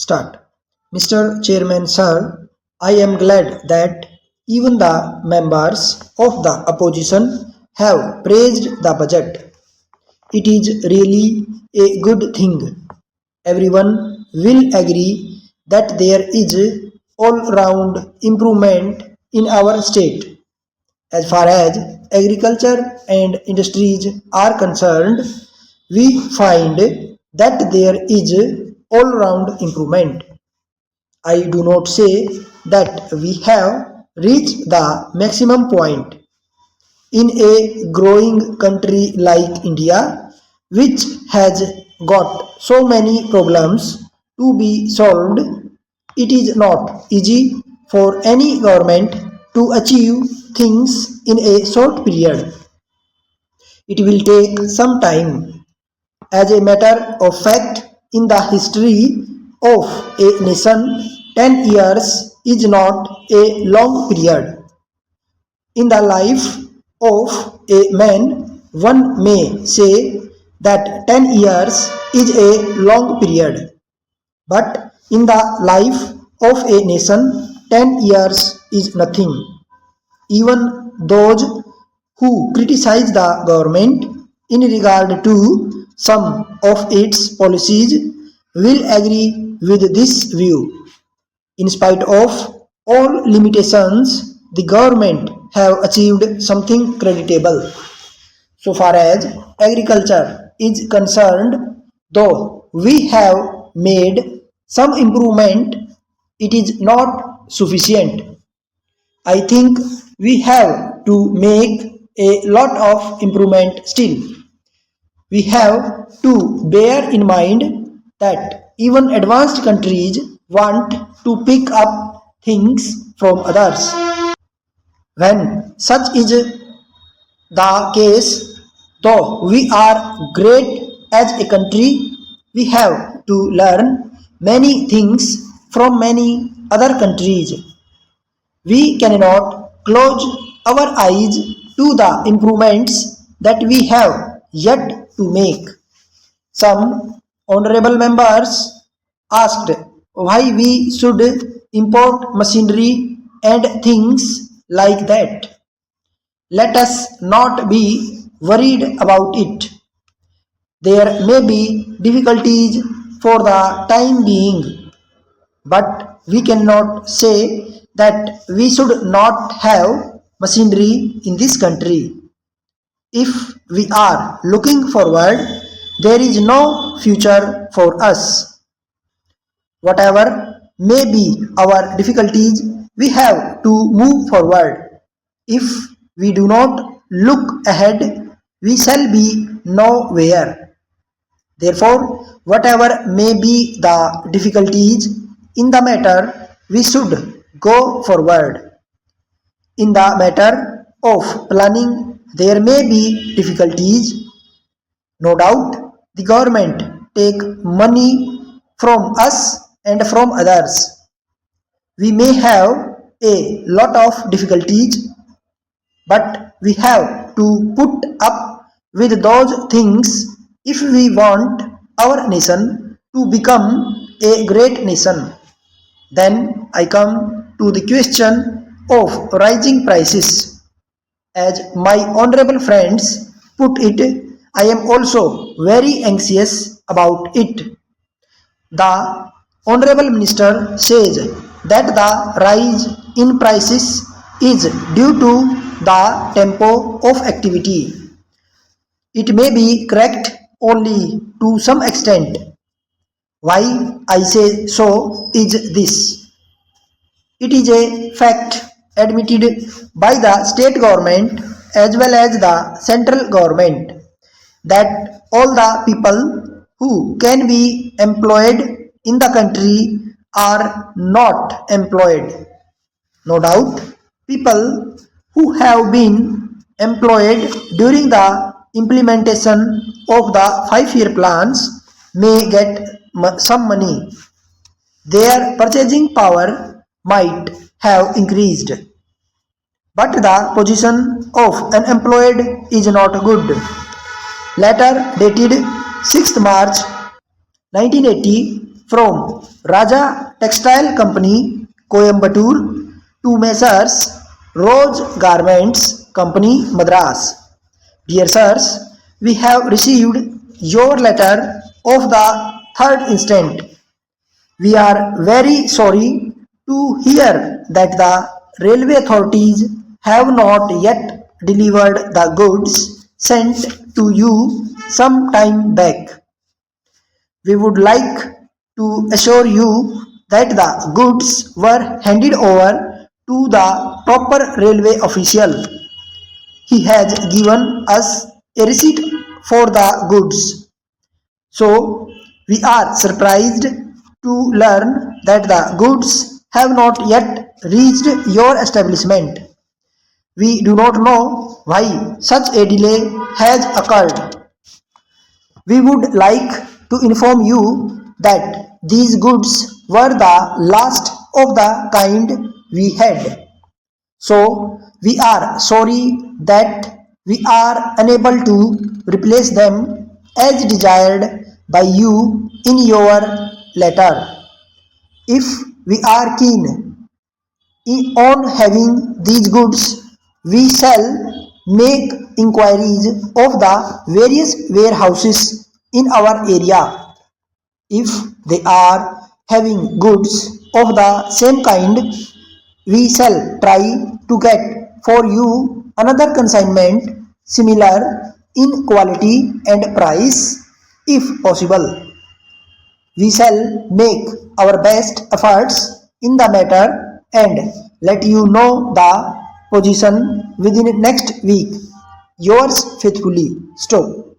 Start. Mr. Chairman, sir, I am glad that even the members of the opposition have praised the budget. It is really a good thing. Everyone will agree that there is all round improvement in our state. As far as agriculture and industries are concerned, we find that there is all round improvement. I do not say that we have reached the maximum point. In a growing country like India, which has got so many problems to be solved, it is not easy for any government to achieve things in a short period. It will take some time. As a matter of fact, in the history of a nation, 10 years is not a long period. In the life of a man, one may say that 10 years is a long period, but in the life of a nation, 10 years is nothing. Even those who criticize the government in regard to some of its policies will agree with this view. In spite of all limitations, the government have achieved something creditable. So far as agriculture is concerned, though we have made some improvement, it is not sufficient. I think we have to make a lot of improvement still. We have to bear in mind that even advanced countries want to pick up things from others. When such is the case, though we are great as a country, we have to learn many things from many other countries. We cannot close our eyes to the improvements that we have yet to make. Some honorable members asked why we should import machinery and things like that. Let us not be worried about it. There may be difficulties for the time being, but we cannot say that we should not have machinery in this country. If we are looking forward, there is no future for us. Whatever may be our difficulties, we have to move forward. If we do not look ahead, we shall be nowhere. Therefore, whatever may be the difficulties in the matter, we should go forward. In the matter of planning, there may be difficulties. No doubt, the government take money from us and from others. We may have a lot of difficulties, but we have to put up with those things if we want our nation to become a great nation. Then I come to the question of rising prices. As my honorable friends put it, I am also very anxious about it. The honorable minister says that the rise in prices is due to the tempo of activity. It may be correct only to some extent. Why I say so is this. It is a fact admitted by the state government as well as the central government that all the people who can be employed in the country are not employed. No doubt, people who have been employed during the implementation of the 5-year plans may get some money. Their purchasing power might have increased, but the position of unemployed is not good. Letter dated 6th March 1980 from Raja Textile Company, Coimbatore to Messrs. Rose Garments Company, Madras. Dear sirs, we have received your letter of the 3rd instant. We are very sorry to hear that the railway authorities have not yet delivered the goods sent to you some time back. We would like to assure you that the goods were handed over to the proper railway official. He has given us a receipt for the goods. So, we are surprised to learn that the goods have not yet reached your establishment. We do not know why such a delay has occurred. We would like to inform you that these goods were the last of the kind we had. So, we are sorry that we are unable to replace them as desired by you in your letter. If we are keen on having these goods, we shall make inquiries of the various warehouses in our area. If they are having goods of the same kind, we shall try to get for you another consignment similar in quality and price if possible. We shall make our best efforts in the matter and let you know the position within next week. Yours faithfully, Stowe.